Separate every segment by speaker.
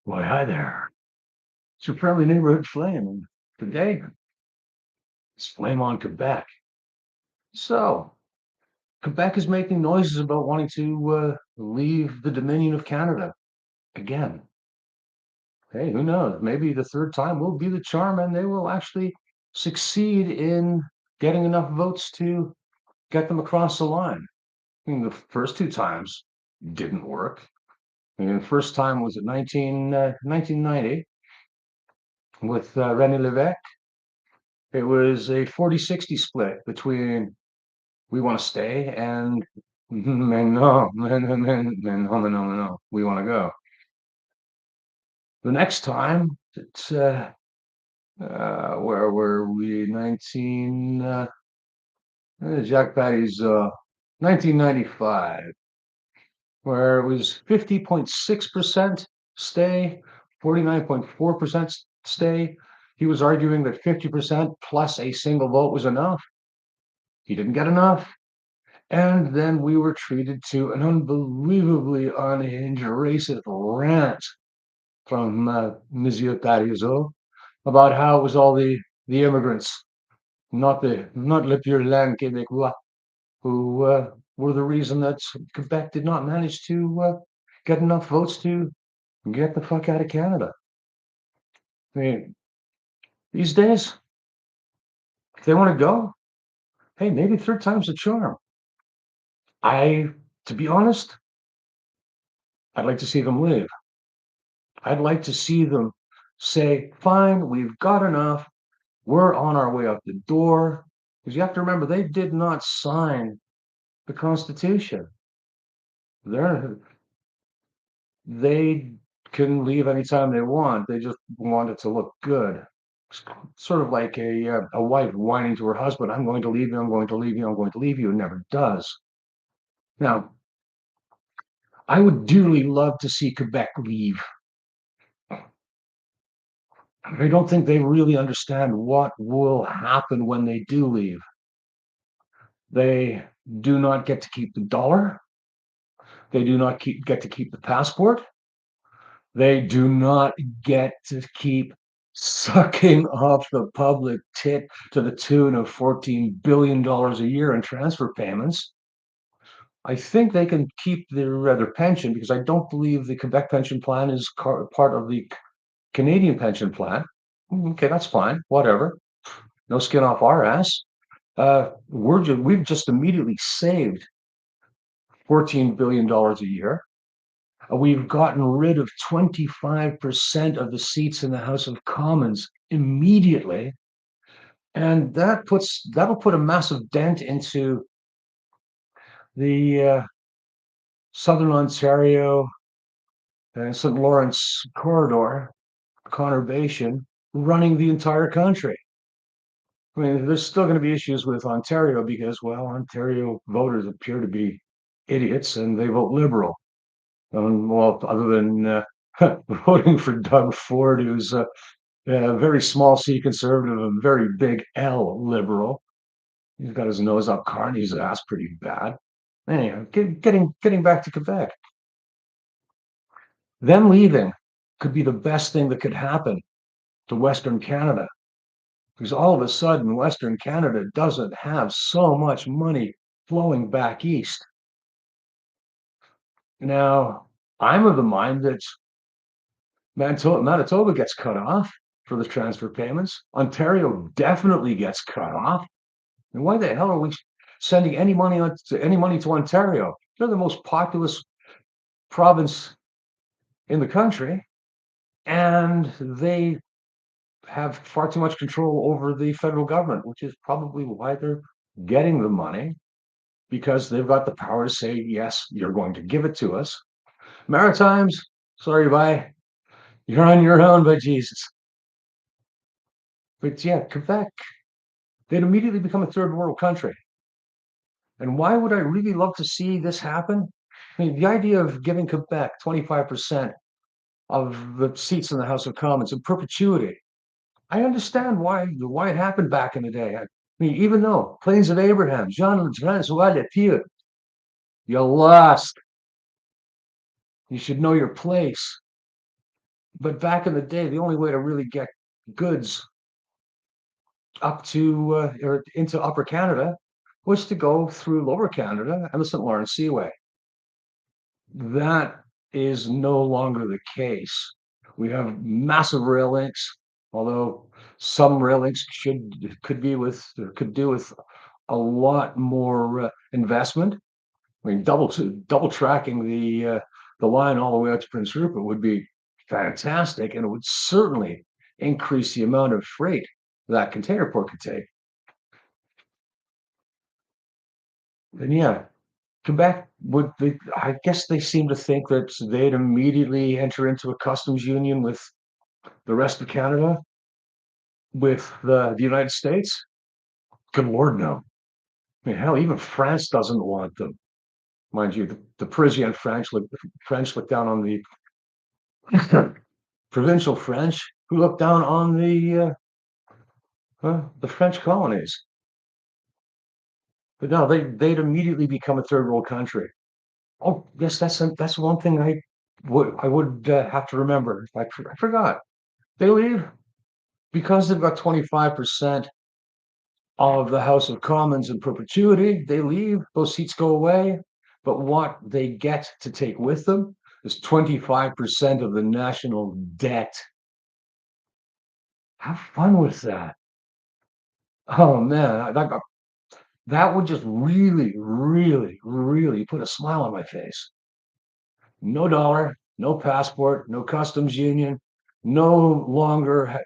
Speaker 1: Why, hi there. It's your friendly neighborhood Flame, and today it's Flame on Quebec. So, Quebec is making noises about wanting to leave the Dominion of Canada again. Hey, who knows? Maybe the third time will be the charm, and they will actually succeed in getting enough votes to get them across the line. I mean, the first two times didn't work. I mean, the first time was at 1990 with René Lévesque. It was a 40-60 split between we want to stay and no, we want to go. The next time, it's where were we? 19 Jacques Patty's 1995, where it was 50.6% stay, 49.4% stay. He was arguing that 50% plus a single vote was enough. He didn't get enough. And then we were treated to an unbelievably unhinged racist rant from Monsieur Parizeau about how it was all the immigrants, not le pur lang Québécois, who were the reason that Quebec did not manage to get enough votes to get the fuck out of Canada. I mean, these days, if they want to go, hey, maybe third time's a charm. To be honest, I'd like to see them leave. I'd like to see them say, fine, we've got enough. We're on our way out the door. Because you have to remember, they did not sign the Constitution. They can leave anytime they want. They just want it to look good. It's sort of like a wife whining to her husband, I'm going to leave you, I'm going to leave you, I'm going to leave you, and never does. Now, I would dearly love to see Quebec leave. I don't think they really understand what will happen when they do leave. They do not get to keep the dollar. They do not get to keep the passport. They do not get to keep sucking off the public tit to the tune of $14 billion a year in transfer payments. I think they can keep their pension because I don't believe the Quebec pension plan is part of the Canadian pension plan. Okay, that's fine. Whatever. No skin off our ass. We've just immediately saved $14 billion a year. We've gotten rid of 25% of the seats in the House of Commons immediately. And that'll put a massive dent into the Southern Ontario and St. Lawrence corridor conurbation running the entire country. I mean, there's still going to be issues with Ontario because, well, Ontario voters appear to be idiots and they vote Liberal. Well, other than voting for Doug Ford, who's a very small C conservative, a very big L liberal. He's got his nose up Carney's ass pretty bad. Anyhow, getting back to Quebec. Them leaving could be the best thing that could happen to Western Canada. Because all of a sudden, Western Canada doesn't have so much money flowing back east. Now, I'm of the mind that Manitoba gets cut off for the transfer payments. Ontario definitely gets cut off. And why the hell are we sending any money to Ontario? They're the most populous province in the country, and they have far too much control over the federal government, which is probably why they're getting the money, because they've got the power to say, yes, you're going to give it to us. Maritimes, sorry, bye. You're on your own, by Jesus. But yeah, Quebec, they'd immediately become a third world country. And why would I really love to see this happen? I mean, the idea of giving Quebec 25% of the seats in the House of Commons in perpetuity. I understand why it happened back in the day. I mean, even though Plains of Abraham, Jean Le François Lefebvre, you lost. You should know your place. But back in the day, the only way to really get goods up to or into Upper Canada was to go through Lower Canada and the St. Lawrence Seaway. That is no longer the case. We have massive rail links, although some rail links could do with a lot more investment. I mean, double tracking the line all the way out to Prince Rupert would be fantastic, and it would certainly increase the amount of freight that container port could take. And yeah, Quebec would they, I guess they seem to think that they'd immediately enter into a customs union with the rest of Canada, with the United States. Good Lord, no. I mean, hell, even France doesn't want them. Mind you, the Parisian French look down on the provincial French, who look down on the French colonies. But no, they'd immediately become a third world country. Oh, yes, that's one thing I would have to remember. I forgot. They leave because they've got 25% of the House of Commons in perpetuity. They leave; those seats go away. But what they get to take with them is 25% of the national debt. Have fun with that. Oh man, that would just really, really, really put a smile on my face. No dollar, no passport, no customs union, no longer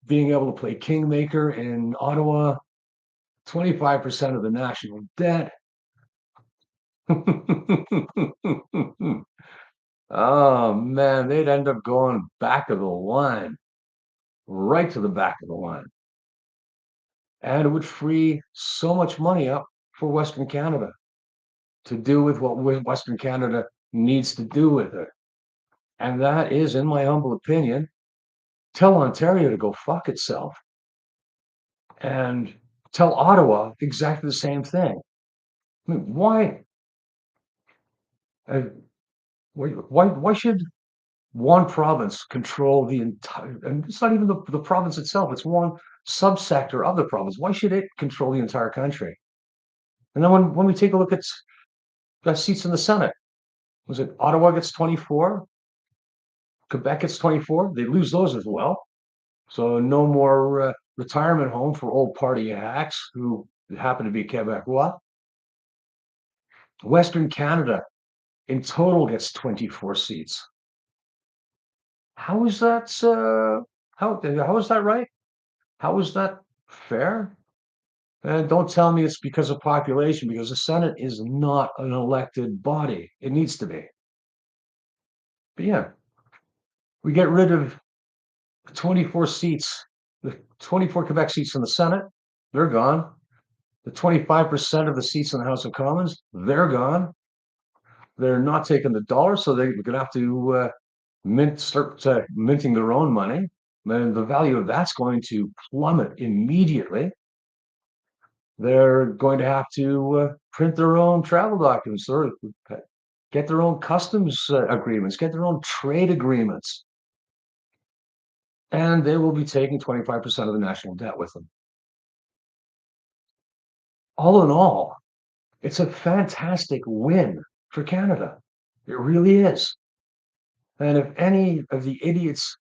Speaker 1: being able to play kingmaker in Ottawa, 25% of the national debt. Oh man, they'd end up going back of the line, right to the back of the line. And it would free so much money up for Western Canada to do with what Western Canada needs to do with it. And that is, in my humble opinion, tell Ontario to go fuck itself and tell Ottawa exactly the same thing. I mean, uh, why should one province control the entire, and it's not even the province itself, it's one subsector of the province. Why should it control the entire country? And then when we take a look at the seats in the Senate, was it Ottawa gets 24, Quebec gets 24, they lose those as well. So no more retirement home for old party hacks who happen to be Quebecois. Western Canada in total gets 24 seats. How is that? How is that right? How is that fair? And don't tell me it's because of population, because the Senate is not an elected body. It needs to be. But yeah, we get rid of the 24 seats, the 24 Quebec seats in the Senate. They're gone. The 25% of the seats in the House of Commons, they're gone. They're not taking the dollar, so they're going to have to start minting their own money. And the value of that's going to plummet immediately. They're going to have to print their own travel documents, or get their own customs agreements, get their own trade agreements. And they will be taking 25% of the national debt with them. All in all, it's a fantastic win for Canada. It really is. And if any of the idiots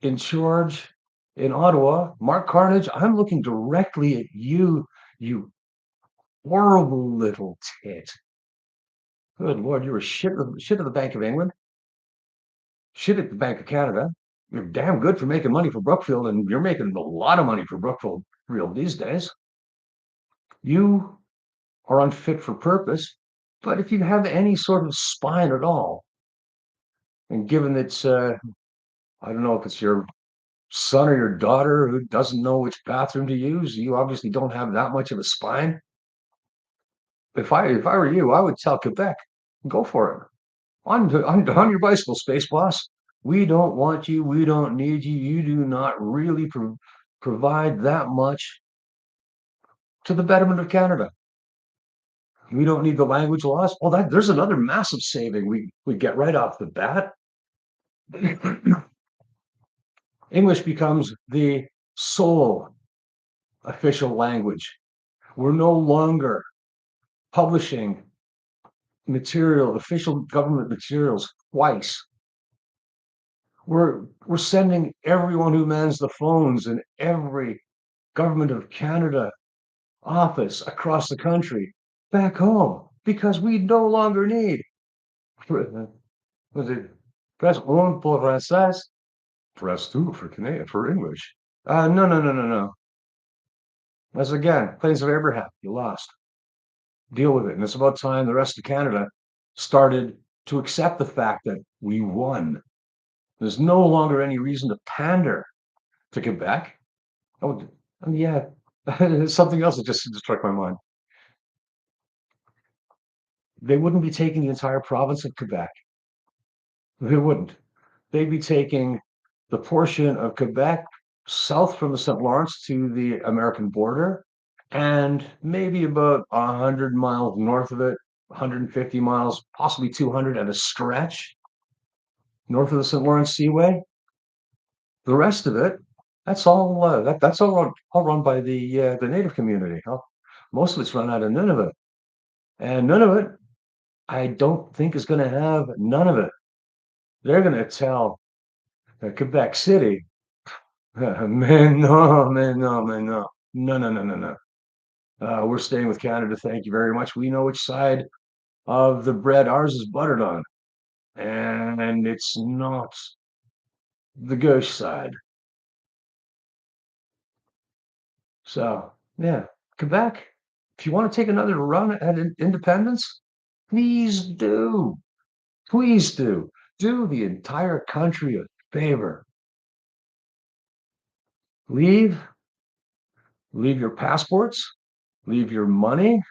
Speaker 1: in charge in Ottawa, Mark Carnage, I'm looking directly at you, you horrible little tit. Good Lord, you were shit of the Bank of England, shit at the Bank of Canada. You're damn good for making money for Brookfield, and you're making a lot of money for Brookfield real these days. You are unfit for purpose, but if you have any sort of spine at all, and given that I don't know if it's your son or your daughter who doesn't know which bathroom to use, you obviously don't have that much of a spine. If I were you, I would tell Quebec, go for it. On your bicycle, Space Boss. We don't want you. We don't need you. You do not really provide that much to the betterment of Canada. We don't need the language laws. Well, there's another massive saving we get right off the bat. English becomes the sole official language. We're no longer publishing material, official government materials twice. We're sending everyone who mans the phones in every government of Canada office across the country back home because we no longer need. Was it press one pour français? Press two for Canadian for English. No, no, no, no, no. As again, Plains of Abraham, you lost. Deal with it. And it's about time the rest of Canada started to accept the fact that we won. There's no longer any reason to pander to Quebec. Oh, yeah, something else that just struck my mind. They wouldn't be taking the entire province of Quebec. They wouldn't. They'd be taking the portion of Quebec south from the St. Lawrence to the American border, and maybe about 100 miles north of it, 150 miles, possibly 200 at a stretch north of the St. Lawrence Seaway. The rest of it, that's all run by the native community. Most of it's run out of Nunavut, and Nunavut, I don't think is going to have none of it. They're going to tell Quebec City, man, no, man, no, man, no, no, no, no, no, no. We're staying with Canada. Thank you very much. We know which side of the bread ours is buttered on, and it's not the gauche side. So, yeah, Quebec, if you want to take another run at independence, please do. Please do. Do the entire country a favor. Leave your passports, leave your money,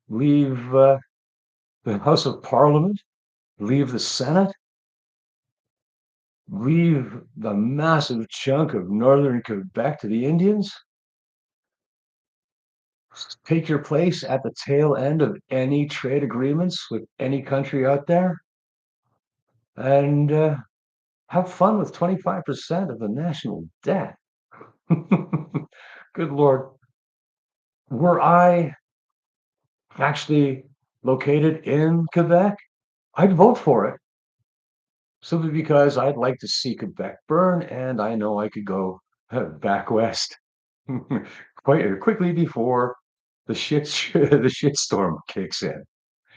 Speaker 1: leave the House of Parliament, leave the Senate, leave the massive chunk of northern Quebec to the Indians. Take your place at the tail end of any trade agreements with any country out there, and have fun with 25% of the national debt. Good Lord. Were I actually located in Quebec, I'd vote for it simply because I'd like to see Quebec burn, and I know I could go back west quite quickly before the shitstorm kicks in,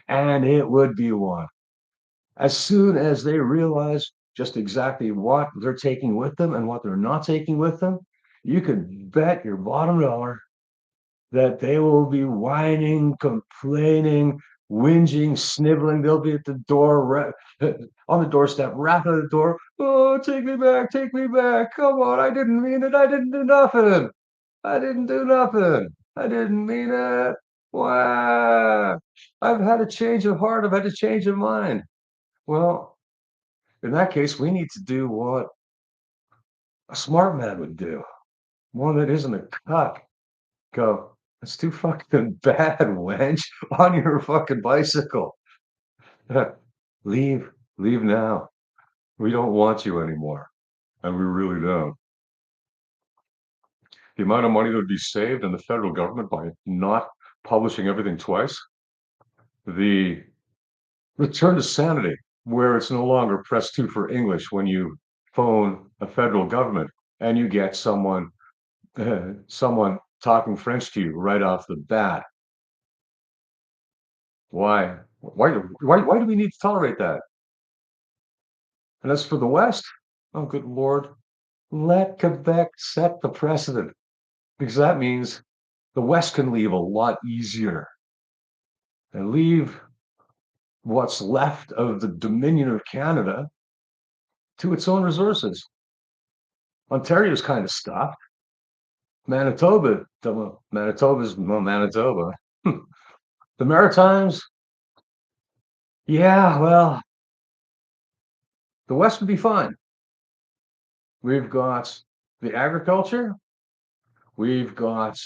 Speaker 1: and it would be one. As soon as they realize just exactly what they're taking with them and what they're not taking with them, you can bet your bottom dollar that they will be whining, complaining, whinging, sniveling. They'll be at the door, on the doorstep, rapping at the door. Oh, take me back, take me back. Come on, I didn't mean it. I didn't do nothing. I didn't do nothing. I didn't mean it. Wow. I've had a change of heart. I've had a change of mind. Well, in that case, we need to do what a smart man would do. One that isn't a cuck. Go, it's too fucking bad, wench, on your fucking bicycle. Leave, leave now. We don't want you anymore. And we really don't. The amount of money that would be saved in the federal government by not publishing everything twice, the return to sanity, where it's no longer press two for English when you phone a federal government and you get someone talking French to you right off the bat. Why? Why do we need to tolerate that? And as for the West, oh, good Lord, let Quebec set the precedent, because that means the West can leave a lot easier and leave what's left of the Dominion of Canada to its own resources. Ontario's kind of stopped. Manitoba's Manitoba. The Maritimes, yeah, well, the West would be fine. We've got the agriculture, we've got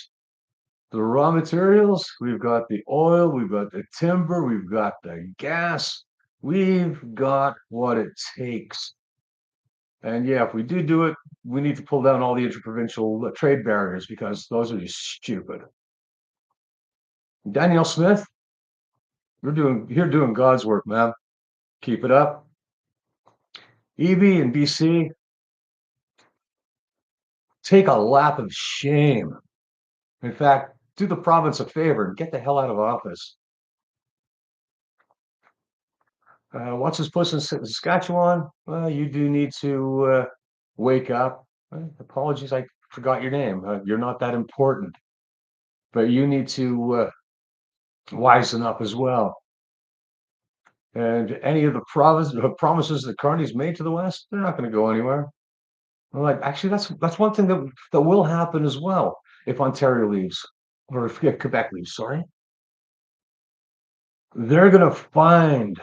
Speaker 1: the raw materials, we've got the oil, we've got the timber, we've got the gas, we've got what it takes And yeah, if we do it, we need to pull down all the interprovincial trade barriers because those are just stupid. Danielle Smith, you're doing God's work, man. Keep it up. Evie in BC, take a lap of shame. In fact, do the province a favor and get the hell out of office. What's his puss in Saskatchewan? Well, you do need to wake up. Apologies, I forgot your name. You're not that important, but you need to wisen up as well. And any of the promises that Carney's made to the West, they're not going to go anywhere. Like, actually, that's one thing that will happen as well if Ontario leaves, or if Quebec leaves. Sorry, they're going to find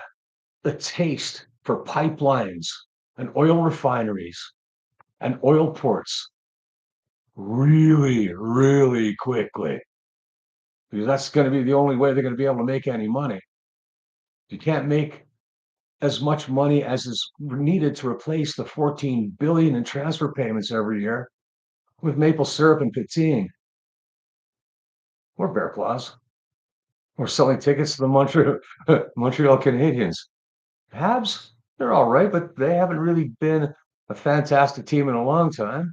Speaker 1: the taste for pipelines and oil refineries and oil ports really, really quickly, because that's going to be the only way they're going to be able to make any money. You can't make as much money as is needed to replace the 14 billion in transfer payments every year with maple syrup and poutine or bear claws or selling tickets to the Montreal Canadiens. Habs, they're all right, but they haven't really been a fantastic team in a long time.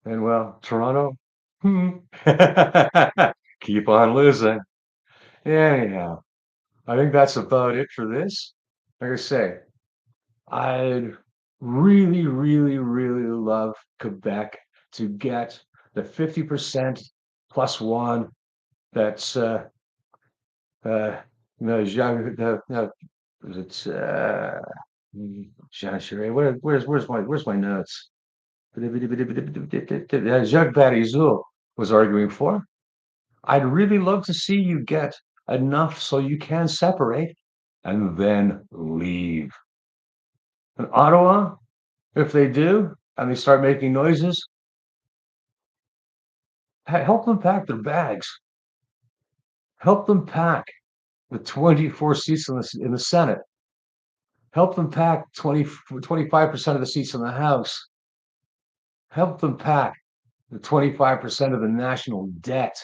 Speaker 1: And well, Toronto, keep on losing. Anyhow, I think that's about it for this. Like I say, I'd really, really, really love Quebec to get the 50% plus one that's no, it's Jean Charest. Where's my notes? Jacques Barizou was arguing for. I'd really love to see you get enough so you can separate and then leave. In Ottawa, if they do and they start making noises, help them pack their bags. Help them pack the 24 seats in the Senate. Help them pack 25% of the seats in the House. Help them pack the 25% of the national debt,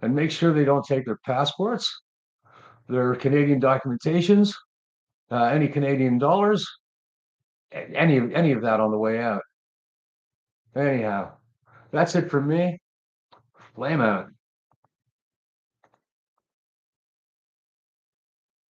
Speaker 1: and make sure they don't take their passports, their Canadian documentations, any Canadian dollars, any of that on the way out. Anyhow, that's it for me. Flame out.